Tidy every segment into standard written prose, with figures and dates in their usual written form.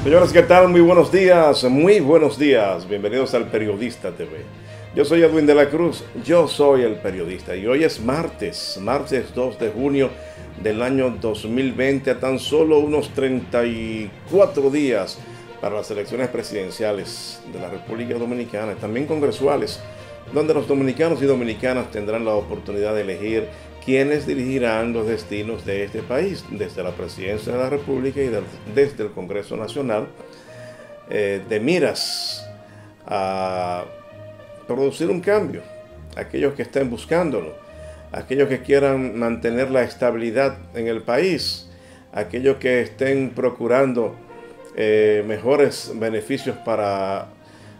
Señores, ¿qué tal? Muy buenos días, muy buenos días. Bienvenidos al Periodista TV. Yo soy Edwin de la Cruz, yo soy el periodista y hoy es martes 2 de junio del año 2020, a tan solo unos 34 días para las elecciones presidenciales de la República Dominicana y también congresuales, donde los dominicanos y dominicanas tendrán la oportunidad de elegir quienes dirigirán los destinos de este país, desde la presidencia de la República y desde el Congreso Nacional, de miras a producir un cambio. Aquellos que estén buscándolo, aquellos que quieran mantener la estabilidad en el país, aquellos que estén procurando mejores beneficios para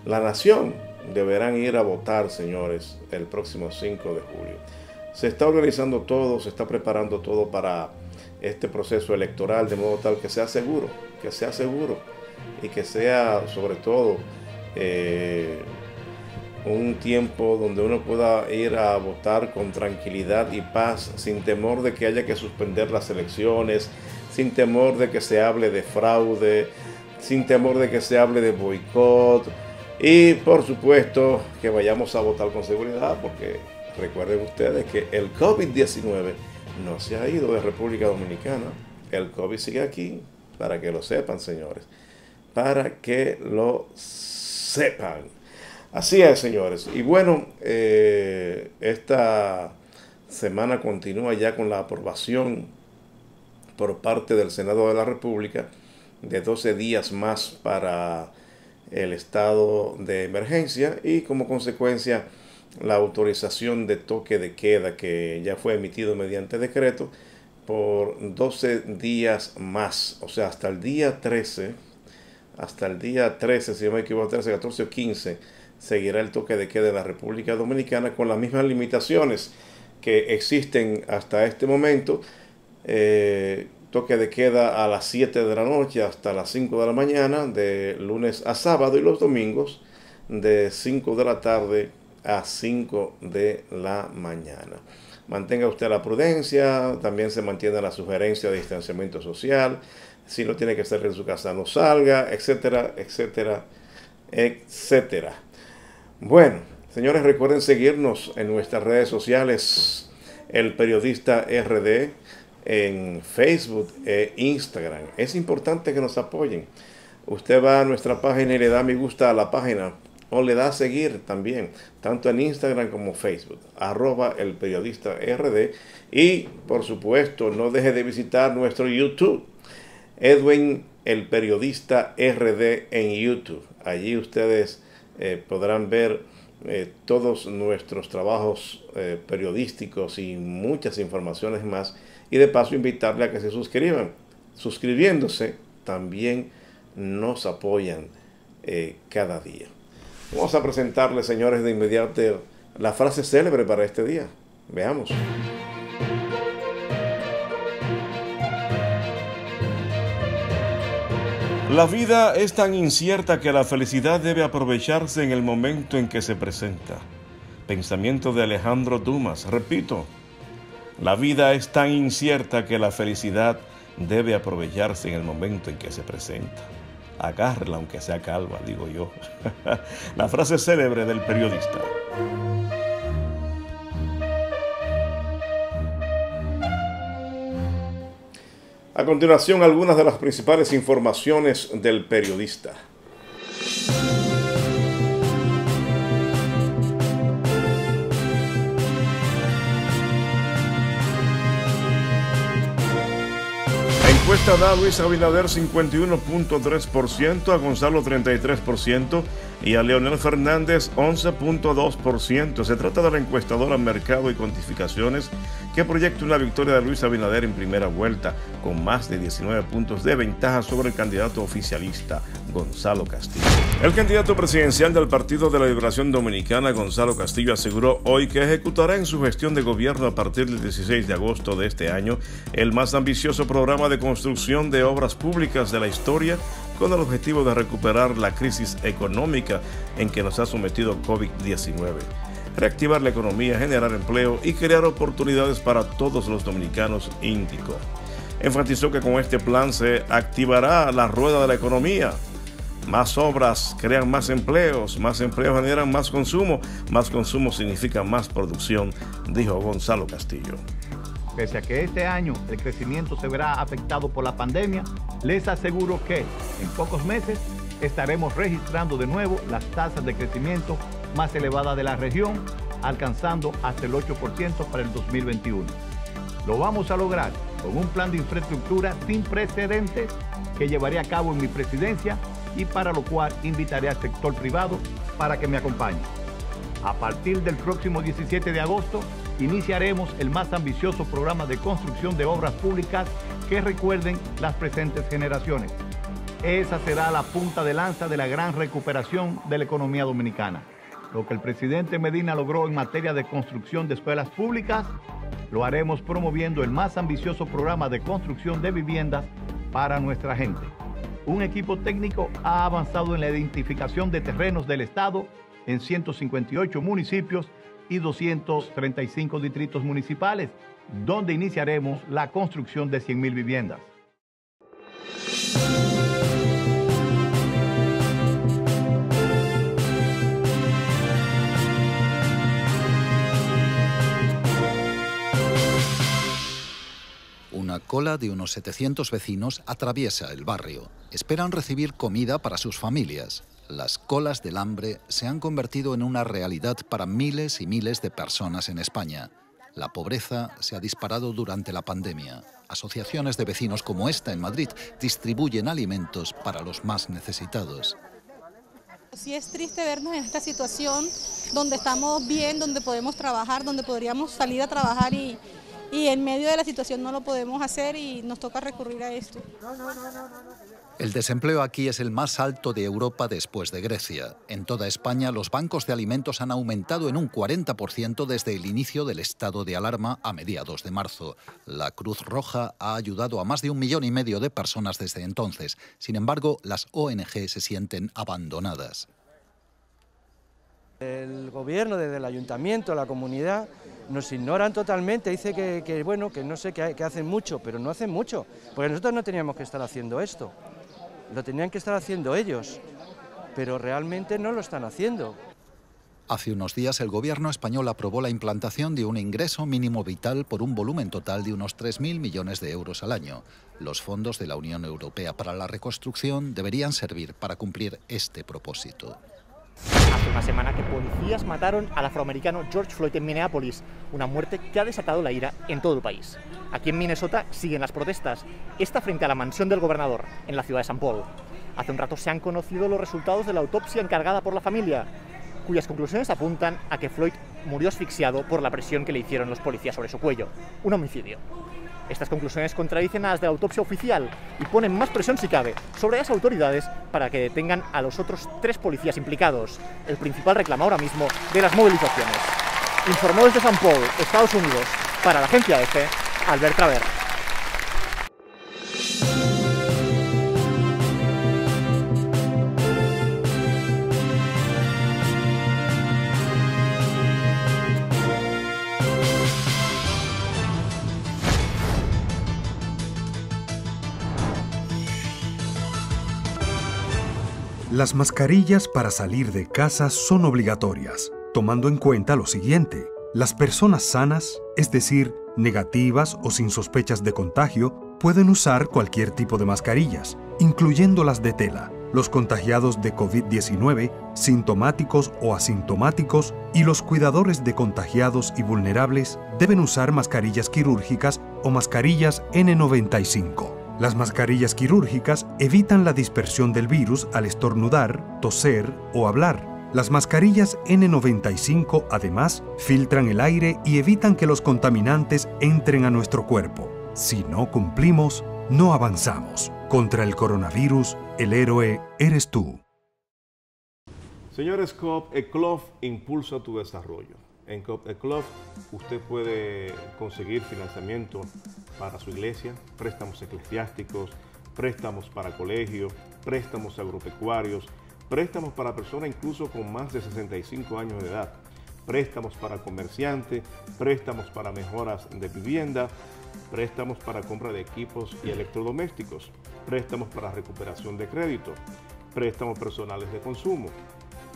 la nación, deberán ir a votar, señores, el próximo 5 de julio. Se está organizando todo, se está preparando todo para este proceso electoral, de modo tal que sea seguro y que sea sobre todo un tiempo donde uno pueda ir a votar con tranquilidad y paz, sin temor de que haya que suspender las elecciones, sin temor de que se hable de fraude, sin temor de que se hable de boicot y por supuesto que vayamos a votar con seguridad, porque recuerden ustedes que el COVID-19 no se ha ido de República Dominicana. El COVID sigue aquí, para que lo sepan, señores. Para que lo sepan. Así es, señores. Y bueno, esta semana continúa ya con la aprobación por parte del Senado de la República de 12 días más para el estado de emergencia y como consecuencia la autorización de toque de queda que ya fue emitido mediante decreto por 12 días más, o sea, hasta el día 13, si no me equivoco, 13, 14 o 15, seguirá el toque de queda en la República Dominicana con las mismas limitaciones que existen hasta este momento. Toque de queda a las 7 de la noche hasta las 5 de la mañana, de lunes a sábado, y los domingos de 5 de la tarde a 5 de la mañana. Mantenga usted la prudencia, también se mantiene la sugerencia de distanciamiento social, si no tiene que salir de su casa no salga, etcétera, etcétera, etcétera. Bueno, señores, recuerden seguirnos en nuestras redes sociales, El Periodista RD, en Facebook e Instagram. Es importante que nos apoyen. Usted va a nuestra página y le da me gusta a la página, o le da a seguir también, tanto en Instagram como Facebook, @El Periodista RD. Y, por supuesto, no deje de visitar nuestro YouTube, Edwin El Periodista RD en YouTube. Allí ustedes podrán ver todos nuestros trabajos periodísticos y muchas informaciones más. Y de paso invitarle a que se suscriban. Suscribiéndose también nos apoyan cada día. Vamos a presentarles, señores, de inmediato la frase célebre para este día. Veamos. La vida es tan incierta que la felicidad debe aprovecharse en el momento en que se presenta. Pensamiento de Alejandro Dumas. Repito, la vida es tan incierta que la felicidad debe aprovecharse en el momento en que se presenta. Agárrela aunque sea calva, digo yo. La frase célebre del periodista. A continuación, algunas de las principales informaciones del periodista. Encuesta da a Luis Abinader 51.3%, a Gonzalo 33% y a Leonel Fernández 11.2%. Se trata de la encuestadora Mercado y Cuantificaciones, que proyecta una victoria de Luis Abinader en primera vuelta, con más de 19 puntos de ventaja sobre el candidato oficialista, Gonzalo Castillo. El candidato presidencial del Partido de la Liberación Dominicana, Gonzalo Castillo, aseguró hoy que ejecutará en su gestión de gobierno a partir del 16 de agosto de este año el más ambicioso programa de construcción de obras públicas de la historia, con el objetivo de recuperar la crisis económica en que nos ha sometido COVID-19, reactivar la economía, generar empleo y crear oportunidades para todos los dominicanos, indicó. enfatizó que con este plan se activará la rueda de la economía. Más obras crean más empleos generan más consumo significa más producción, dijo Gonzalo Castillo. Pese a que este año el crecimiento se verá afectado por la pandemia, les aseguro que en pocos meses estaremos registrando de nuevo las tasas de crecimiento más elevadas de la región, alcanzando hasta el 8% para el 2021. Lo vamos a lograr con un plan de infraestructura sin precedentes que llevaré a cabo en mi presidencia y para lo cual invitaré al sector privado para que me acompañe. A partir del próximo 17 de agosto, iniciaremos el más ambicioso programa de construcción de obras públicas que recuerden las presentes generaciones. Esa será la punta de lanza de la gran recuperación de la economía dominicana. Lo que el presidente Medina logró en materia de construcción de escuelas públicas, lo haremos promoviendo el más ambicioso programa de construcción de viviendas para nuestra gente. Un equipo técnico ha avanzado en la identificación de terrenos del Estado en 158 municipios y 235 distritos municipales, donde iniciaremos la construcción de 100.000 viviendas. Una cola de unos 700 vecinos atraviesa el barrio. Esperan recibir comida para sus familias. Las colas del hambre se han convertido en una realidad para miles y miles de personas en España. La pobreza se ha disparado durante la pandemia. Asociaciones de vecinos como esta en Madrid distribuyen alimentos para los más necesitados. Sí es triste vernos en esta situación donde estamos bien, donde podemos trabajar, donde podríamos salir a trabajar y en medio de la situación no lo podemos hacer y nos toca recurrir a esto. El desempleo aquí es el más alto de Europa después de Grecia. En toda España, los bancos de alimentos han aumentado en un 40% desde el inicio del estado de alarma a mediados de marzo. La Cruz Roja ha ayudado a más de 1,5 millones de personas desde entonces. Sin embargo, las ONG se sienten abandonadas. El gobierno, desde el ayuntamiento, la comunidad, nos ignoran totalmente. Dice que bueno, que no sé, que hacen mucho, pero no hacen mucho, porque nosotros no teníamos que estar haciendo esto. Lo tenían que estar haciendo ellos, pero realmente no lo están haciendo. Hace unos días el gobierno español aprobó la implantación de un ingreso mínimo vital por un volumen total de unos 3.000 millones de euros al año. Los fondos de la Unión Europea para la reconstrucción deberían servir para cumplir este propósito. Hace una semana que policías mataron al afroamericano George Floyd en Minneapolis, una muerte que ha desatado la ira en todo el país. Aquí en Minnesota siguen las protestas, esta frente a la mansión del gobernador, en la ciudad de St. Paul. Hace un rato se han conocido los resultados de la autopsia encargada por la familia, cuyas conclusiones apuntan a que Floyd murió asfixiado por la presión que le hicieron los policías sobre su cuello, un homicidio. Estas conclusiones contradicen a las de la autopsia oficial y ponen más presión, si cabe, sobre las autoridades para que detengan a los otros 3 policías implicados, el principal reclamo ahora mismo de las movilizaciones. Informó desde St. Paul, Estados Unidos, para la agencia EFE, Albert Traver. Las mascarillas para salir de casa son obligatorias, tomando en cuenta lo siguiente. Las personas sanas, es decir, negativas o sin sospechas de contagio, pueden usar cualquier tipo de mascarillas, incluyendo las de tela. Los contagiados de COVID-19, sintomáticos o asintomáticos, y los cuidadores de contagiados y vulnerables deben usar mascarillas quirúrgicas o mascarillas N95. Las mascarillas quirúrgicas evitan la dispersión del virus al estornudar, toser o hablar. Las mascarillas N95, además, filtran el aire y evitan que los contaminantes entren a nuestro cuerpo. Si no cumplimos, no avanzamos. Contra el coronavirus, el héroe eres tú. Señores, Coop Eclof impulsa tu desarrollo. En Coop Eclof usted puede conseguir financiamiento para su iglesia, préstamos eclesiásticos, préstamos para colegios, préstamos agropecuarios, préstamos para personas incluso con más de 65 años de edad. préstamos para comerciantes, préstamos para mejoras de vivienda, préstamos para compra de equipos y electrodomésticos, préstamos para recuperación de crédito, préstamos personales de consumo,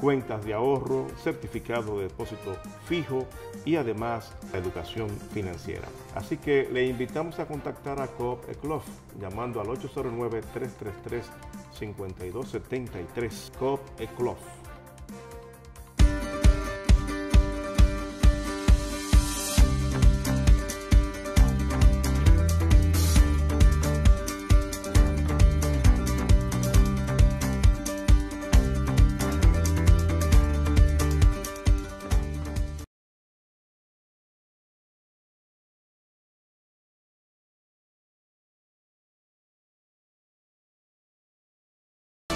cuentas de ahorro, certificado de depósito fijo y además la educación financiera. Así que le invitamos a contactar a Coop Eclof llamando al 809-333-5273. Coop Eclof.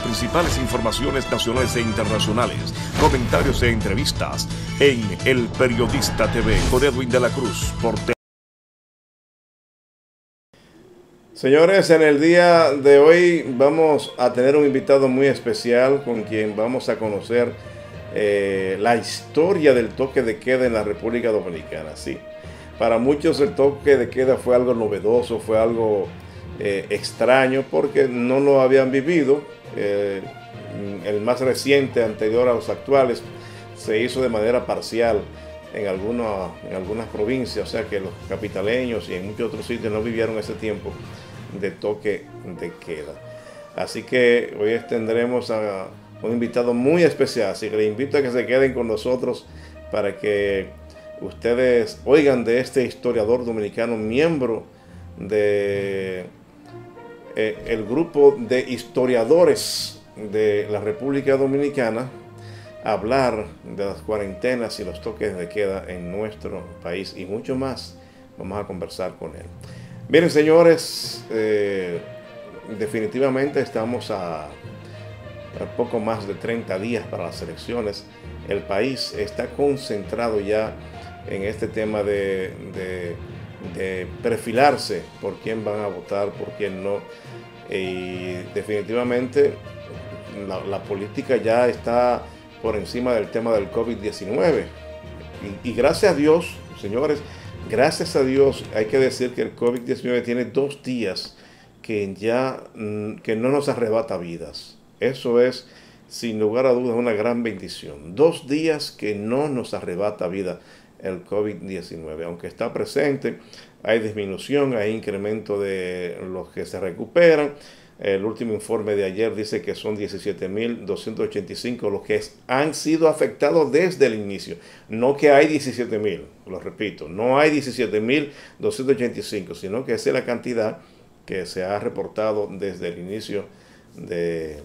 Principales informaciones nacionales e internacionales, comentarios e entrevistas en El Periodista TV con Edwin de la Cruz. Señores, en el día de hoy vamos a tener un invitado muy especial con quien vamos a conocer la historia del toque de queda en la República Dominicana. Sí, para muchos el toque de queda fue algo novedoso, fue algo extraño porque no lo habían vivido. El más reciente, anterior a los actuales, se hizo de manera parcial en algunas provincias, o sea que los capitaleños y en muchos otros sitios no vivieron ese tiempo de toque de queda. Así que hoy tendremos a un invitado muy especial, así que les invito a que se queden con nosotros para que ustedes oigan de este historiador dominicano, miembro de el grupo de historiadores de la República Dominicana, hablar de las cuarentenas y los toques de queda en nuestro país y mucho más. Vamos a conversar con él. Miren, señores, definitivamente estamos a poco más de 30 días para las elecciones. El país está concentrado ya en este tema de perfilarse por quién van a votar, por quién no. Y definitivamente la política ya está por encima del tema del COVID-19. Y gracias a Dios, señores, gracias a Dios, hay que decir que el COVID-19 tiene 2 días que no nos arrebata vidas. Eso es, sin lugar a dudas, una gran bendición. 2 días que no nos arrebata vida el COVID-19. Aunque está presente, hay disminución, hay incremento de los que se recuperan. El último informe de ayer dice que son 17.285 los que han sido afectados desde el inicio. No que hay 17.000, lo repito, no hay 17.285, sino que esa es la cantidad que se ha reportado desde el inicio de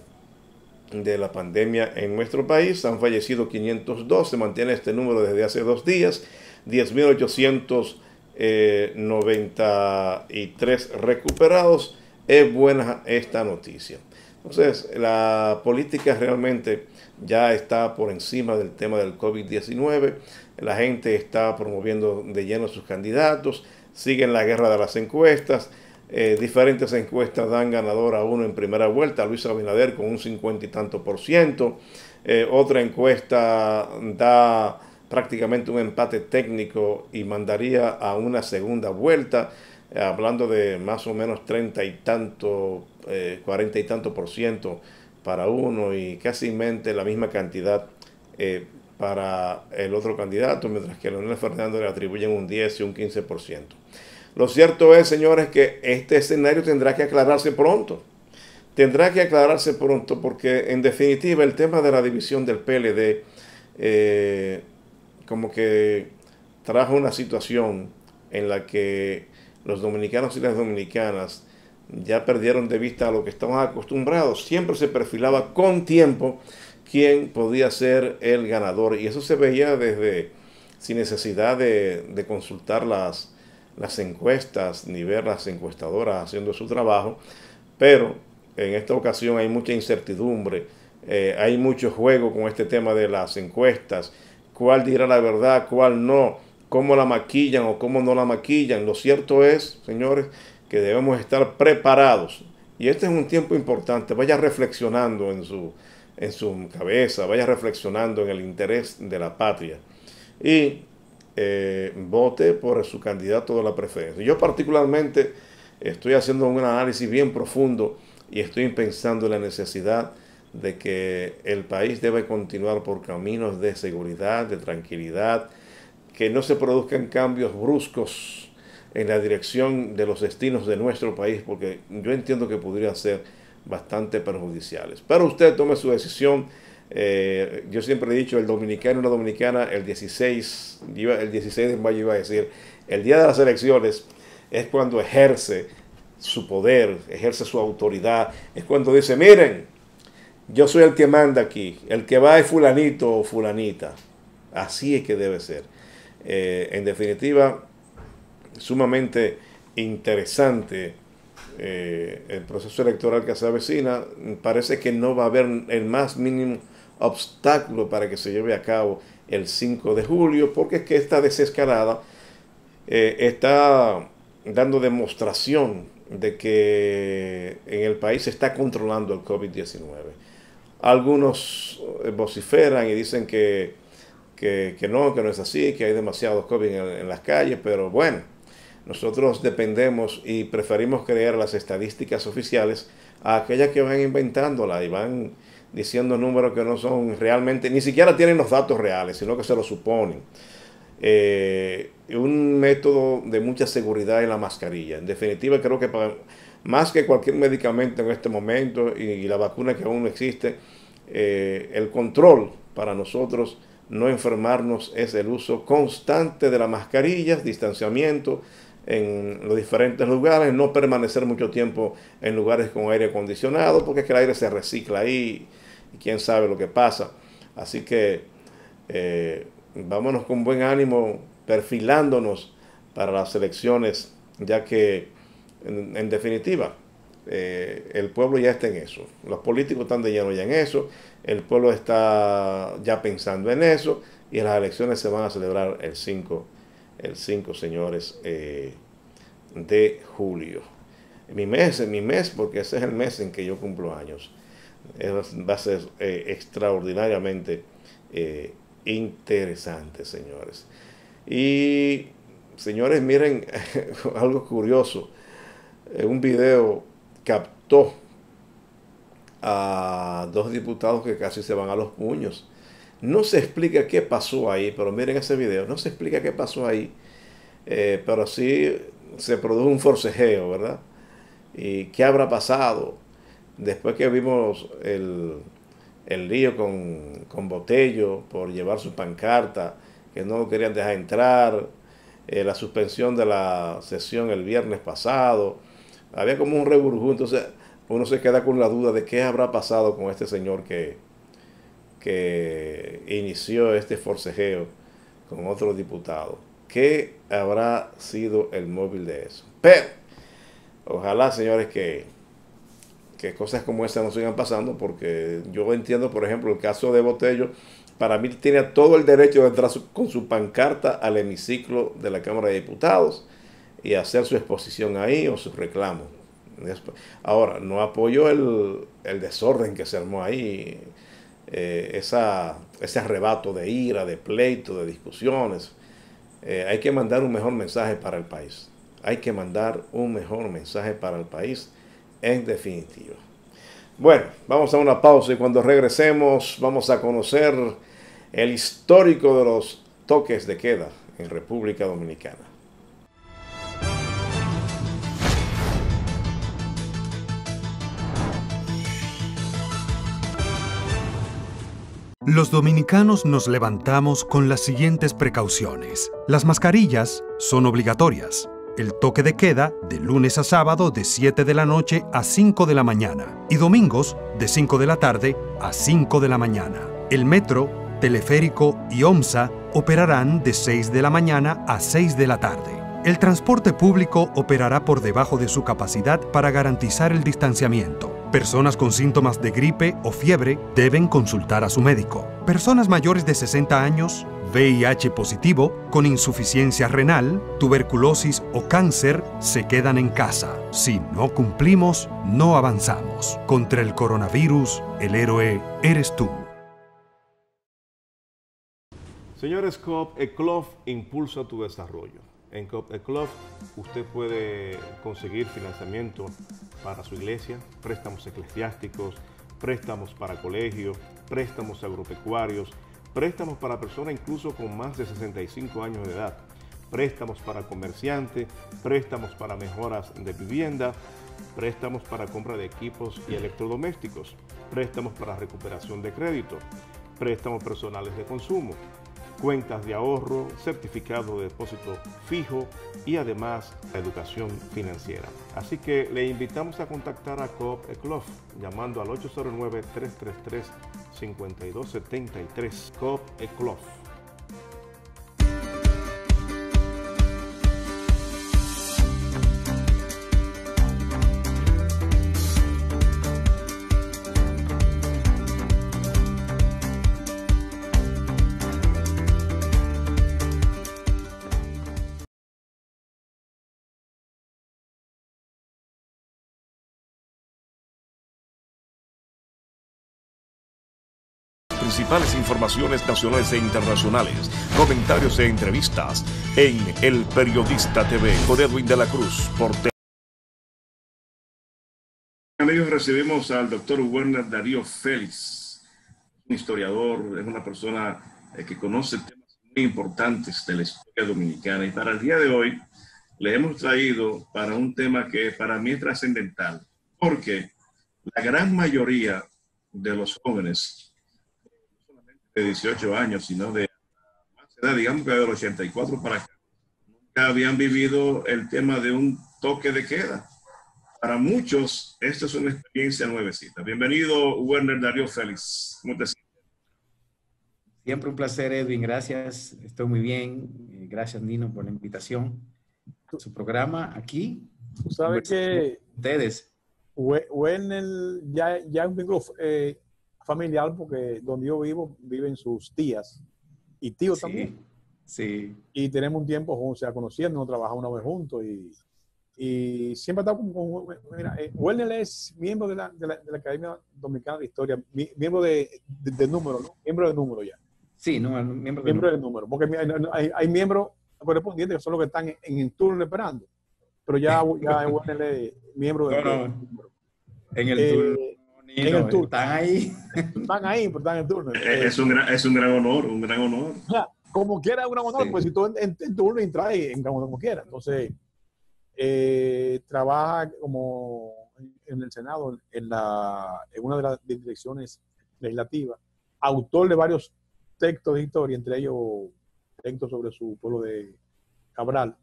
la pandemia en nuestro país. Han fallecido 502, se mantiene este número desde hace 2 días, 10.893 recuperados. Es buena esta noticia. Entonces, la política realmente ya está por encima del tema del COVID-19. La gente está promoviendo de lleno sus candidatos, siguen la guerra de las encuestas. Diferentes encuestas dan ganador a uno en primera vuelta, Luis Abinader con un 50 y tanto %. Otra encuesta da prácticamente un empate técnico y mandaría a una segunda vuelta, hablando de más o menos 30 y tanto, 40 y tanto % para uno y casi la misma cantidad para el otro candidato, mientras que a Leonel Fernández le atribuyen un 10 y un 15%. Lo cierto es, señores, que este escenario tendrá que aclararse pronto. Tendrá que aclararse pronto porque, en definitiva, el tema de la división del PLD como que trajo una situación en la que los dominicanos y las dominicanas ya perdieron de vista a lo que estaban acostumbrados. Siempre se perfilaba con tiempo quién podía ser el ganador y eso se veía desde sin necesidad de consultar las encuestas ni ver las encuestadoras haciendo su trabajo, pero en esta ocasión hay mucha incertidumbre, hay mucho juego con este tema de las encuestas, cuál dirá la verdad, cuál no, cómo la maquillan o cómo no la maquillan. Lo cierto es, señores, que debemos estar preparados y este es un tiempo importante. Vaya reflexionando en su cabeza, vaya reflexionando en el interés de la patria. y vote por su candidato de la preferencia. Yo particularmente estoy haciendo un análisis bien profundo y estoy pensando en la necesidad de que el país debe continuar por caminos de seguridad, de tranquilidad, que no se produzcan cambios bruscos en la dirección de los destinos de nuestro país, porque yo entiendo que podrían ser bastante perjudiciales. Pero usted tome su decisión. Yo siempre he dicho, el dominicano y la dominicana, el 16 de mayo iba a decir, el día de las elecciones es cuando ejerce su poder, ejerce su autoridad, es cuando dice, miren, yo soy el que manda aquí, el que va es fulanito o fulanita. Así es que debe ser. En definitiva, sumamente interesante el proceso electoral que se avecina. Parece que no va a haber el más mínimo obstáculo para que se lleve a cabo el 5 de julio, porque es que esta desescalada está dando demostración de que en el país se está controlando el COVID-19. Algunos vociferan y dicen que no es así, que hay demasiado COVID en las calles, pero bueno, nosotros dependemos y preferimos creer las estadísticas oficiales a aquellas que van inventándolas y van diciendo números que no son realmente, ni siquiera tienen los datos reales, sino que se lo suponen. Un método de mucha seguridad en la mascarilla. En definitiva, creo que más que cualquier medicamento en este momento y la vacuna que aún no existe, el control para nosotros no enfermarnos es el uso constante de las mascarillas, distanciamiento en los diferentes lugares, no permanecer mucho tiempo en lugares con aire acondicionado, porque es que el aire se recicla ahí y quién sabe lo que pasa. Así que vámonos con buen ánimo, perfilándonos para las elecciones, ya que en definitiva el pueblo ya está en eso, los políticos están de lleno ya en eso, el pueblo está ya pensando en eso y las elecciones se van a celebrar el 5 señores, de julio. Mi mes, porque ese es el mes en que yo cumplo años. Va a ser extraordinariamente interesante, señores. Y, señores, miren, algo curioso. Un video captó a dos diputados que casi se van a los puños. No se explica qué pasó ahí, pero miren ese video, no se explica qué pasó ahí, pero sí se produjo un forcejeo, ¿verdad? ¿Y qué habrá pasado? Después que vimos el lío con Botello por llevar su pancarta, que no lo querían dejar entrar, la suspensión de la sesión el viernes pasado, había como un reburjú, entonces uno se queda con la duda de qué habrá pasado con este señor que inició este forcejeo con otro diputado. ¿Qué habrá sido el móvil de eso? Pero ojalá, señores, que cosas como esa no sigan pasando, porque yo entiendo, por ejemplo, el caso de Botello, para mí tiene todo el derecho de entrar con su pancarta al hemiciclo de la Cámara de Diputados y hacer su exposición ahí o su reclamo. Ahora, no apoyo el desorden que se armó ahí, ese arrebato de ira, de pleito, de discusiones. Hay que mandar un mejor mensaje para el país. Hay que mandar un mejor mensaje para el país, en definitiva. Bueno, vamos a una pausa y cuando regresemos vamos a conocer el histórico de los toques de queda en República Dominicana. Los dominicanos nos levantamos con las siguientes precauciones. Las mascarillas son obligatorias. El toque de queda de lunes a sábado de 7 de la noche a 5 de la mañana y domingos de 5 de la tarde a 5 de la mañana. El metro, teleférico y OMSA operarán de 6 de la mañana a 6 de la tarde. El transporte público operará por debajo de su capacidad para garantizar el distanciamiento. Personas con síntomas de gripe o fiebre deben consultar a su médico. Personas mayores de 60 años, VIH positivo, con insuficiencia renal, tuberculosis o cáncer se quedan en casa. Si no cumplimos, no avanzamos. Contra el coronavirus, el héroe eres tú. Señores, Coop Eclof impulsa tu desarrollo. En Coop Eclof usted puede conseguir financiamiento para su iglesia, préstamos eclesiásticos, préstamos para colegios, préstamos agropecuarios, préstamos para personas incluso con más de 65 años de edad, préstamos para comerciantes, préstamos para mejoras de vivienda, préstamos para compra de equipos y electrodomésticos, préstamos para recuperación de crédito, préstamos personales de consumo, cuentas de ahorro, certificado de depósito fijo y además la educación financiera. Así que le invitamos a contactar a Coop Eclof llamando al 809-333-5273. Coop Eclof. Principales informaciones nacionales e internacionales, comentarios e entrevistas en El Periodista TV con Edwin de la Cruz. Amigos, recibimos al doctor Werner Darío Félix, un historiador, es una persona que conoce temas muy importantes de la historia dominicana, y para el día de hoy le hemos traído para un tema que para mí es trascendental, porque la gran mayoría de los jóvenes de 18 años, sino de más edad, digamos que de los 84 para acá, nunca habían vivido el tema de un toque de queda. Para muchos, esto es una experiencia nuevecita. Bienvenido, Werner Darío Félix. ¿Cómo te sientes? Siempre un placer, Edwin. Gracias. Estoy muy bien. Gracias, Nino, por la invitación a su programa aquí. Tú sabes que ustedes. Werner ya es un vínculo familiar, porque donde yo vivo, viven sus tías y tíos también. Sí. Y tenemos un tiempo, o sea, conociendo, trabajamos una vez juntos y siempre está con mira, Werner es miembro de la Academia Dominicana de Historia, miembro de número, ¿no? Miembro de número ya. Sí, no, miembro de número, porque hay miembros correspondientes que son los que están en el turno esperando, pero ya Werner es miembro de número. En el turno. En el turno. Están ahí. Están ahí, pero están en el turno. Es un gran honor, un gran honor. O sea, como quiera es un gran honor, sí. Pues si tú en turno entras en como quiera. Entonces, trabaja como en el Senado, en una de las direcciones legislativas, autor de varios textos de historia, entre ellos textos sobre su pueblo de Cabral,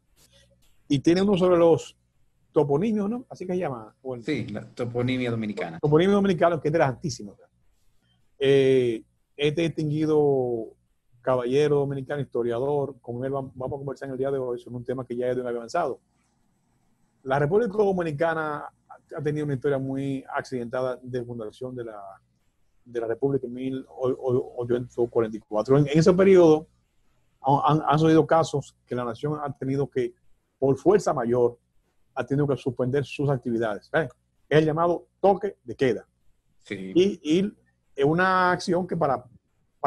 y tiene uno sobre los toponimios, ¿no? Así que se llama. Bueno, sí, la toponimia dominicana. Toponimio dominicano, que es interesantísimo. Este distinguido caballero dominicano, historiador, con él vamos a conversar en el día de hoy sobre un tema que ya es de un avanzado. La República Dominicana ha tenido una historia muy accidentada de fundación de la República en 1844. En ese periodo han sucedido casos que la nación ha tenido que, por fuerza mayor, ha tenido que suspender sus actividades. Es el llamado toque de queda. Sí. Y es una acción que para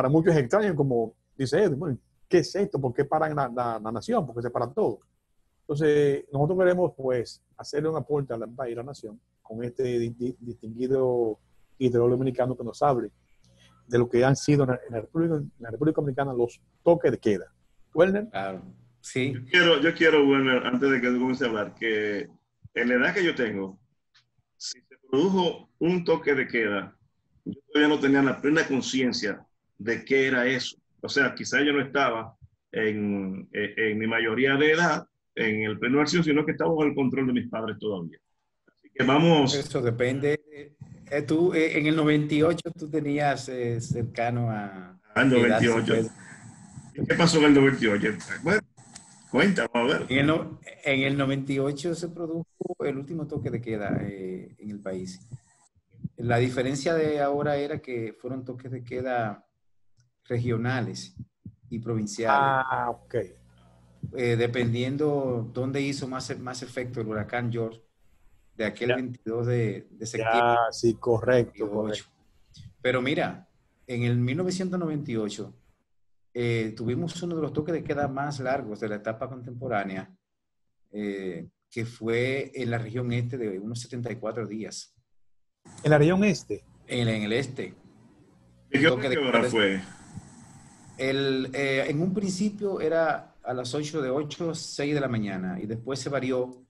muchos es extraña, como dice Edwin, bueno, ¿qué es esto? ¿Por qué paran la nación? ¿Por qué se para todo? Entonces, nosotros queremos pues hacerle un aporte al país y a la nación con este distinguido historiador dominicano que nos hable de lo que han sido en la República Dominicana los toques de queda. Werner. Claro. Sí. Yo quiero, Werner, antes de que tú comiences a hablar, que en la edad que yo tengo, si se produjo un toque de queda, yo todavía no tenía la plena conciencia de qué era eso. O sea, quizás yo no estaba en mi mayoría de edad, en el pleno acción, sino que estaba bajo el control de mis padres todavía. Así que vamos. Eso depende. Tú, en el 98, tú tenías cercano a... el 98. ¿Qué pasó en el 98? Bueno, cuéntame, a ver. En el 98 se produjo el último toque de queda en el país. La diferencia de ahora era que fueron toques de queda regionales y provinciales. Ah, ok. Dependiendo dónde hizo más efecto el huracán George, de aquel 22 de septiembre. Sí, correcto. Pero mira, en el 1998 tuvimos uno de los toques de queda más largos de la etapa contemporánea, que fue en la región este de unos 74 días. ¿En la región este? En el este. ¿De qué hora fue? En un principio era a las 8 a 6 de la mañana y después se varió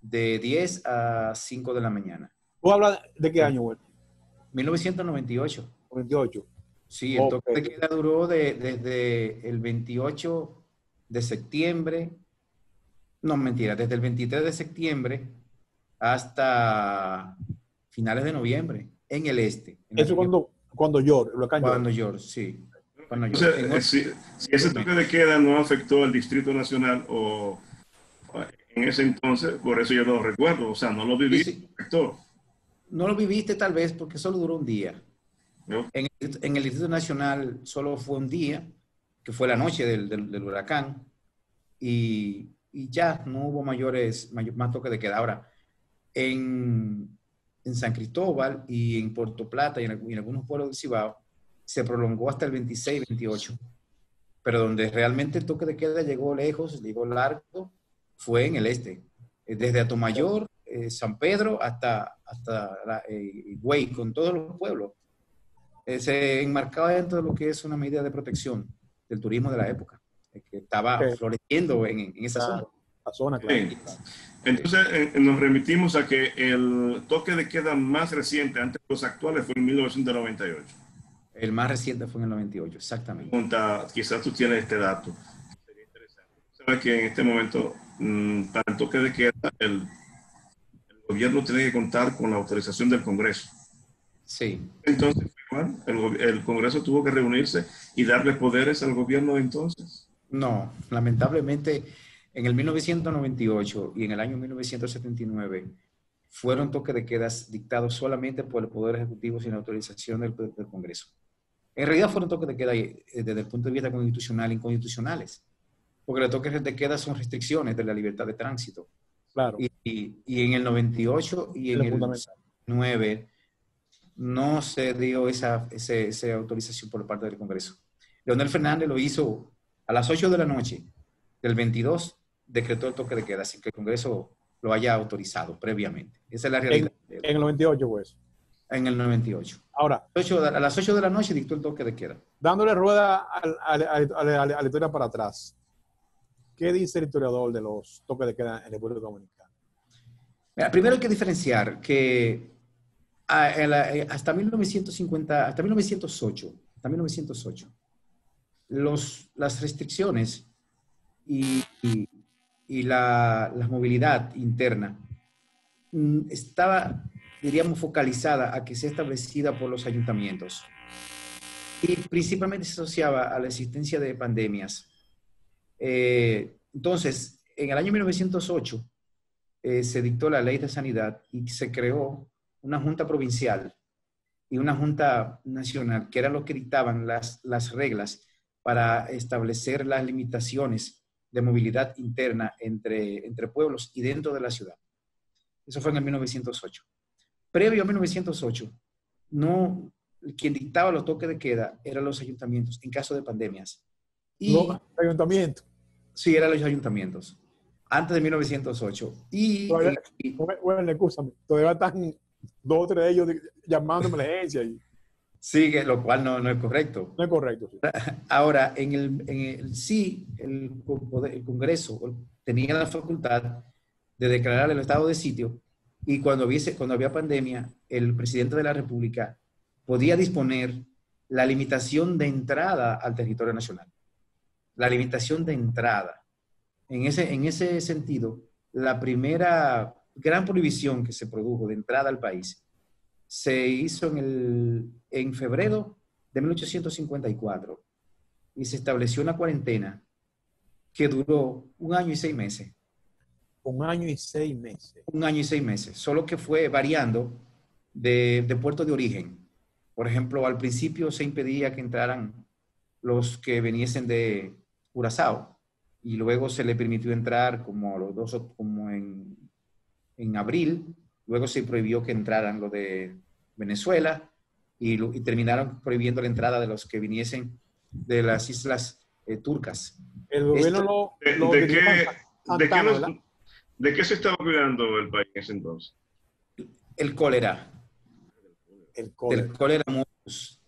de 10 a 5 de la mañana. ¿Tú hablas de qué año, güey? 1998. 98. Sí, el toque de queda duró desde el 28 de septiembre, no, mentira, desde el 23 de septiembre hasta finales de noviembre, en el este. Eso cuando George, el huracán George. Cuando George, sí. Cuando George. O sea, si ese toque de queda no afectó al Distrito Nacional o en ese entonces, por eso yo no lo recuerdo, o sea, no lo viví, sí. afectó. No lo viviste tal vez porque solo duró un día. ¿No? En el Distrito Nacional solo fue un día, que fue la noche del huracán, y ya no hubo más toque de queda. Ahora, en San Cristóbal y en Puerto Plata y en algunos pueblos del Cibao, se prolongó hasta el 26, 28. Pero donde realmente el toque de queda llegó lejos, llegó largo, fue en el este. Desde Atomayor, San Pedro, hasta Higüey, con todos los pueblos. Se enmarcaba dentro de lo que es una medida de protección del turismo de la época, que estaba floreciendo en esa zona. La zona, claro. Sí. Entonces nos remitimos a que el toque de queda más reciente, antes de los actuales, fue en 1998. El más reciente fue en el 98, exactamente. Quizás tú tienes este dato. Sería interesante. Sabes que en este momento, para el toque de queda, el gobierno tiene que contar con la autorización del Congreso. Sí. Entonces, el Congreso tuvo que reunirse y darle poderes al gobierno de entonces. No, lamentablemente en el 1998 y en el año 1979 fueron toques de quedas dictados solamente por el Poder Ejecutivo sin autorización del Congreso. En realidad fueron toques de queda desde el punto de vista constitucional inconstitucionales, porque los toques de queda son restricciones de la libertad de tránsito. Claro. Y en el 98 y en el 9 no se dio esa autorización por parte del Congreso. Leonel Fernández lo hizo a las 8 de la noche del 22, decretó el toque de queda sin que el Congreso lo haya autorizado previamente. Esa es la realidad. En el 98, pues. En el 98. Ahora, a las 8 de la noche dictó el toque de queda. Dándole rueda a la historia para atrás, ¿qué dice el historiador de los toques de queda en República Dominicana? Mira, primero hay que diferenciar que hasta 1908, las restricciones y la movilidad interna estaba, diríamos, focalizada a que sea establecida por los ayuntamientos. Y principalmente se asociaba a la existencia de pandemias. Entonces, en el año 1908 se dictó la Ley de Sanidad y se creó una junta provincial y una junta nacional, que eran los que dictaban las reglas para establecer las limitaciones de movilidad interna entre pueblos y dentro de la ciudad. Eso fue en el 1908. Previo a 1908, quien dictaba los toques de queda eran los ayuntamientos en caso de pandemias. ¿Los ayuntamientos? Sí, eran los ayuntamientos. Antes de 1908. Bueno, escúchame, todavía están 2 o 3 de ellos llamando a emergencia. Sí, lo cual no es correcto. No es correcto. Sí. Ahora, el Congreso tenía la facultad de declarar el estado de sitio y cuando había pandemia, el presidente de la República podía disponer la limitación de entrada al territorio nacional. La limitación de entrada. En ese sentido, la primera gran prohibición que se produjo de entrada al país se hizo en febrero de 1854 y se estableció una cuarentena que duró 1 año y 6 meses. 1 año y 6 meses. 1 año y 6 meses, solo que fue variando de puerto de origen. Por ejemplo, al principio se impedía que entraran los que viniesen de Curazao y luego se le permitió entrar como en abril. Luego se prohibió que entraran los de Venezuela y terminaron prohibiendo la entrada de los que viniesen de las islas turcas. El gobierno ¿De qué se estaba cuidando el país en ese entonces? El cólera. Del cólera morbus.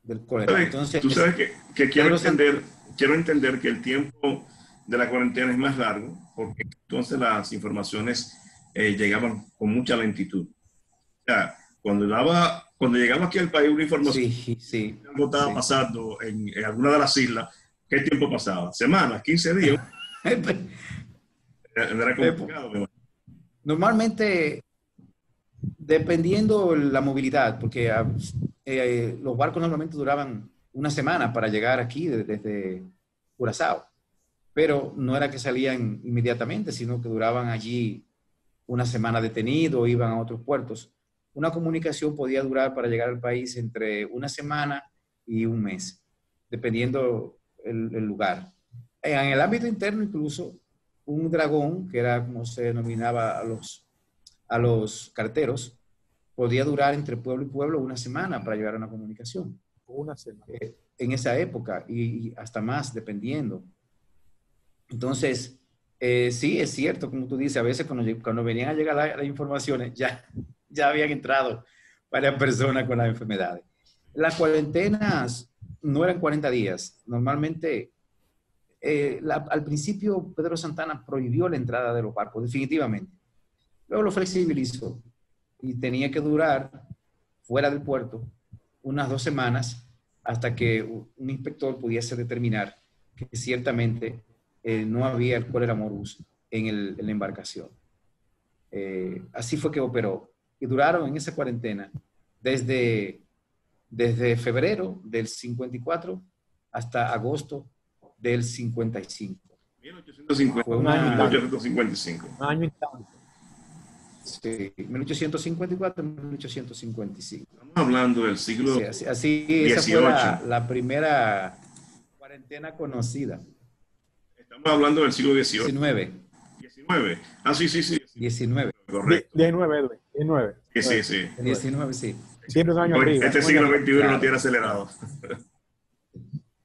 Del cólera. Entonces, tú sabes que quiero entender que el tiempo de la cuarentena es más largo, porque entonces las informaciones llegaban con mucha lentitud. O sea, cuando llegaba aquí al país una información, algo estaba pasando en alguna de las islas, ¿qué tiempo pasaba? ¿Semanas? ¿15 días? Era complicado. Normalmente, dependiendo la movilidad, porque los barcos normalmente duraban una semana para llegar aquí desde Curazao, pero no era que salían inmediatamente, sino que duraban allí una semana detenidos, iban a otros puertos. Una comunicación podía durar para llegar al país entre una semana y un mes, dependiendo el lugar. En el ámbito interno incluso, un dragón, que era como se denominaba a los carteros, podía durar entre pueblo y pueblo una semana para llegar a una comunicación. Una semana. En esa época, y hasta más, dependiendo. Entonces, sí, es cierto, como tú dices, a veces cuando venían a llegar las informaciones, ya habían entrado varias personas con las enfermedades. Las cuarentenas no eran 40 días. Normalmente, al principio, Pedro Santana prohibió la entrada de los barcos, definitivamente. Luego lo flexibilizó y tenía que durar fuera del puerto unas 2 semanas hasta que un inspector pudiese determinar que ciertamente no había el cólera morbus en la embarcación. Así fue que operó. Y duraron en esa cuarentena desde febrero del 54 hasta agosto del 55. 1855. 1855. Un año y tanto. Sí, 1854 y 1855. Estamos hablando del siglo XVIII. Esa fue la primera cuarentena conocida. Estamos hablando del siglo XVIII. 19. 19. Ah, sí. 19. Correcto. 19, Edwin. 19. Sí. 19, sí. Siempre un año arriba. Este siglo XXI no tiene acelerado.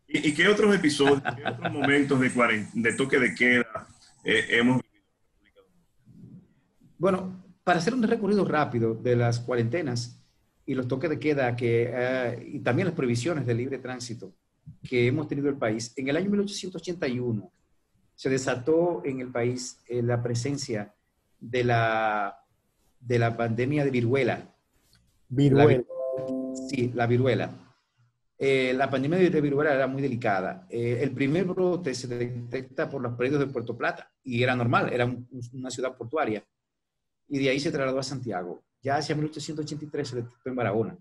¿Y qué otros episodios, qué otros momentos de toque de queda hemos vivido? Bueno, para hacer un recorrido rápido de las cuarentenas y los toques de queda y también las prohibiciones de libre tránsito que hemos tenido en el país, en el año 1881 se desató en el país la presencia de la pandemia de viruela. Sí, la viruela. La pandemia de viruela era muy delicada. El primer brote se detecta por los predios de Puerto Plata y era normal, era una ciudad portuaria. Y de ahí se trasladó a Santiago. Ya hacia 1883 se detectó en Barahona.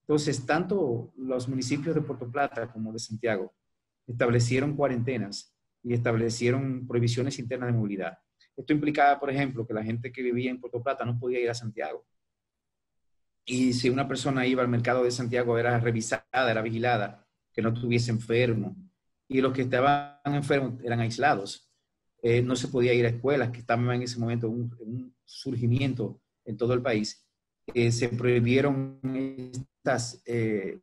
Entonces, tanto los municipios de Puerto Plata como de Santiago establecieron cuarentenas y establecieron prohibiciones internas de movilidad. Esto implicaba, por ejemplo, que la gente que vivía en Puerto Plata no podía ir a Santiago. Y si una persona iba al mercado de Santiago era revisada, era vigilada, que no estuviese enfermo. Y los que estaban enfermos eran aislados. No se podía ir a escuelas, que estaban en ese momento en un surgimiento en todo el país. Se prohibieron estas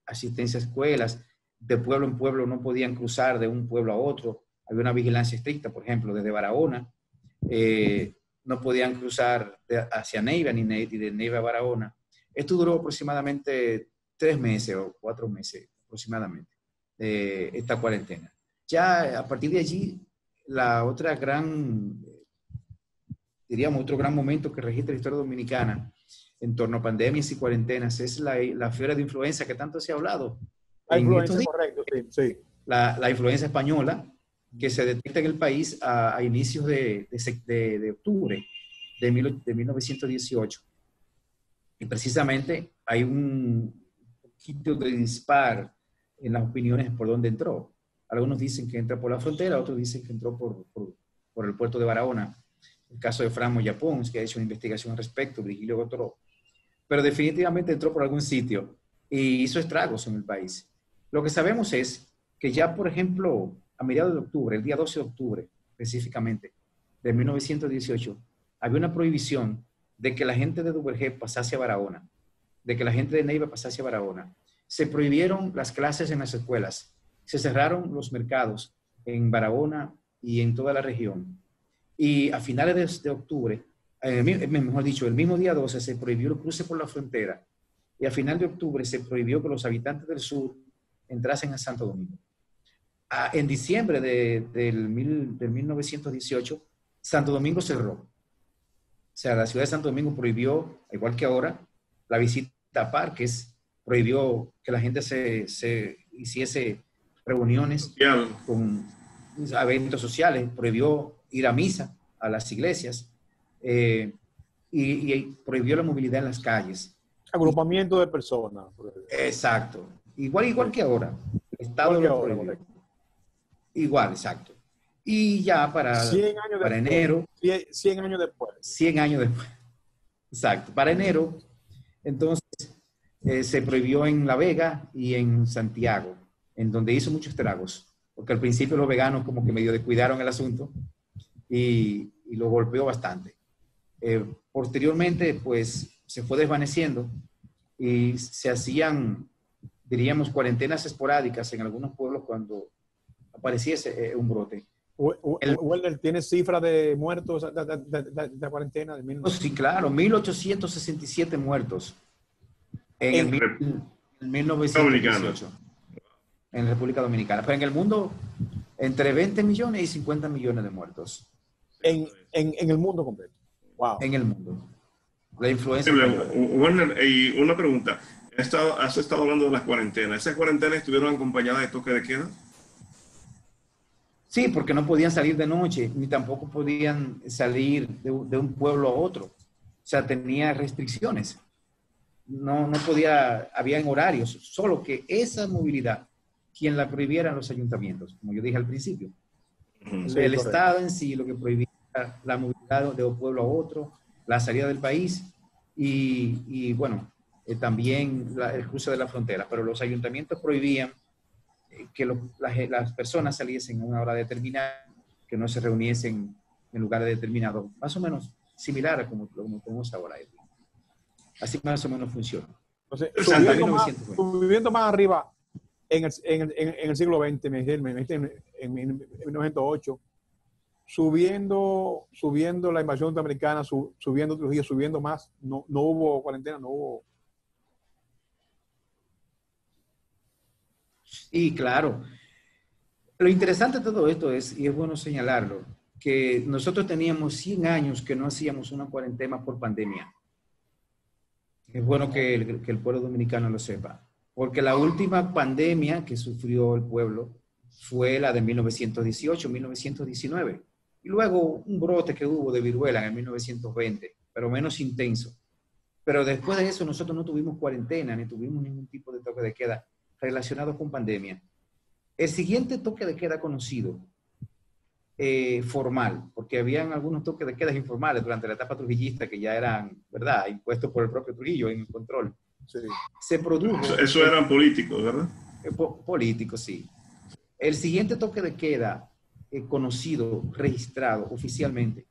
asistencias a escuelas. De pueblo en pueblo no podían cruzar de un pueblo a otro. Había una vigilancia estricta, por ejemplo, desde Barahona. No podían cruzar hacia Neiva ni de Neiva a Barahona. Esto duró aproximadamente 3 meses o 4 meses aproximadamente, esta cuarentena. Ya a partir de allí, otro gran momento que registra la historia dominicana en torno a pandemias y cuarentenas es la fiebre de influenza que tanto se ha hablado. La influenza, correcto, sí. La influenza española, que se detecta en el país a inicios de octubre de 1918. Y precisamente hay un poquito de dispar en las opiniones por dónde entró. Algunos dicen que entra por la frontera, otros dicen que entró por el puerto de Barahona. El caso de Fran Moyapons, que ha hecho una investigación al respecto, Virgilio Gotoró. Pero definitivamente entró por algún sitio y hizo estragos en el país. Lo que sabemos es que ya, por ejemplo, a mediados de octubre, el día 12 de octubre específicamente, de 1918, había una prohibición de que la gente de Duvergé pasase a Barahona, de que la gente de Neiva pasase a Barahona. Se prohibieron las clases en las escuelas, se cerraron los mercados en Barahona y en toda la región. Y a finales de octubre, mejor dicho, el mismo día 12 se prohibió el cruce por la frontera y a final de octubre se prohibió que los habitantes del sur entrasen a Santo Domingo. En diciembre del 1918, Santo Domingo cerró. O sea, la ciudad de Santo Domingo prohibió, igual que ahora, la visita a parques, prohibió que la gente se hiciese reuniones con eventos sociales, prohibió ir a misa a las iglesias y prohibió la movilidad en las calles. Agrupamiento de personas. Exacto. Igual que ahora. El Estado lo prohibió. Igual, exacto. Y ya para enero. 100 años después. 100 años después. Exacto. Para enero, entonces, se prohibió en La Vega y en Santiago, en donde hizo muchos estragos. Porque al principio los veganos como que medio descuidaron el asunto y lo golpeó bastante. Posteriormente, pues, se fue desvaneciendo y se hacían, diríamos, cuarentenas esporádicas en algunos pueblos cuando apareciese un brote. ¿Welder tiene cifras de muertos de cuarentena? Sí, claro, 1867 muertos en 1918 en República Dominicana. Pero en el mundo, entre 20 millones y 50 millones de muertos. En el mundo completo. Wow. En el mundo. La influencia. Werner, y una pregunta. Has estado hablando de las cuarentenas. ¿Esas cuarentenas estuvieron acompañadas de toque de queda? Sí, porque no podían salir de noche, ni tampoco podían salir de un pueblo a otro. O sea, tenía restricciones. No podía, habían horarios, solo que esa movilidad, quien la prohibieran los ayuntamientos, como yo dije al principio. Sí, el Estado en sí lo que prohibía la movilidad de un pueblo a otro, la salida del país y bueno, también el cruce de la frontera. Pero los ayuntamientos prohibían que las personas saliesen a una hora determinada, que no se reuniesen en lugares determinados, más o menos similar a como tenemos ahora. Así más o menos funciona. Entonces, subiendo más arriba en el siglo XX, en 1908, subiendo la invasión norteamericana, subiendo Trujillo, subiendo más, no hubo cuarentena, no hubo. Y claro, lo interesante de todo esto es, y es bueno señalarlo, que nosotros teníamos 100 años que no hacíamos una cuarentena por pandemia. Es bueno que el pueblo dominicano lo sepa, porque la última pandemia que sufrió el pueblo fue la de 1918, 1919, y luego un brote que hubo de viruela en el 1920, pero menos intenso. Pero después de eso nosotros no tuvimos cuarentena, ni tuvimos ningún tipo de toque de queda relacionado con pandemia. El siguiente toque de queda conocido, formal, porque habían algunos toques de queda informales durante la etapa trujillista que ya eran, ¿verdad?, impuestos por el propio Trujillo en el control. Sí. Se produjo... Eso eran políticos, ¿verdad? Políticos, sí. El siguiente toque de queda conocido, registrado oficialmente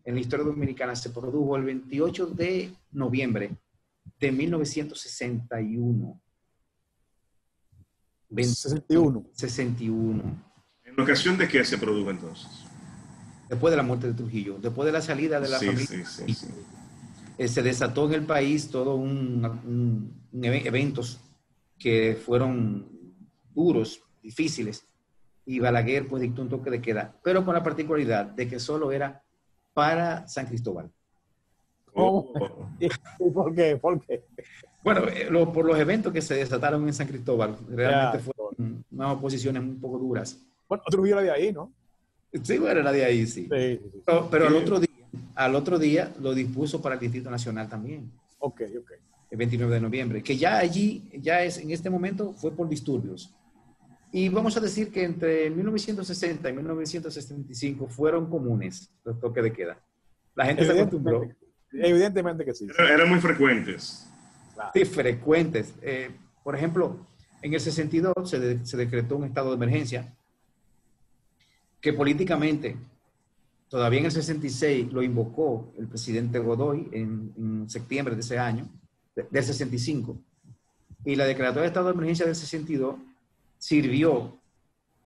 en la historia dominicana, se produjo el 28 de noviembre de 1961. 61. ¿En ocasión de qué se produjo entonces? Después de la muerte de Trujillo, después de la salida de la familia. Sí. Se desató en el país todo eventos que fueron duros, difíciles, y Balaguer pues dictó un toque de queda, pero con la particularidad de que solo era para San Cristóbal. ¿Cómo? ¿Por qué? Bueno, por los eventos que se desataron en San Cristóbal, realmente fueron unas oposiciones un poco duras. Bueno, Trujillo era de ahí, ¿no? Sí, bueno, era de ahí, sí. Pero al otro día lo dispuso para el Distrito Nacional también. Ok. El 29 de noviembre, que ya allí, en este momento, fue por disturbios. Y vamos a decir que entre 1960 y 1965 fueron comunes los toques de queda. La gente se acostumbró. Evidentemente que sí. Eran muy frecuentes. Sí, frecuentes. Por ejemplo, en el 62 se decretó un estado de emergencia que políticamente, todavía en el 66, lo invocó el presidente Godoy en septiembre de ese año, del 65. Y la declaratoria de estado de emergencia del 62 sirvió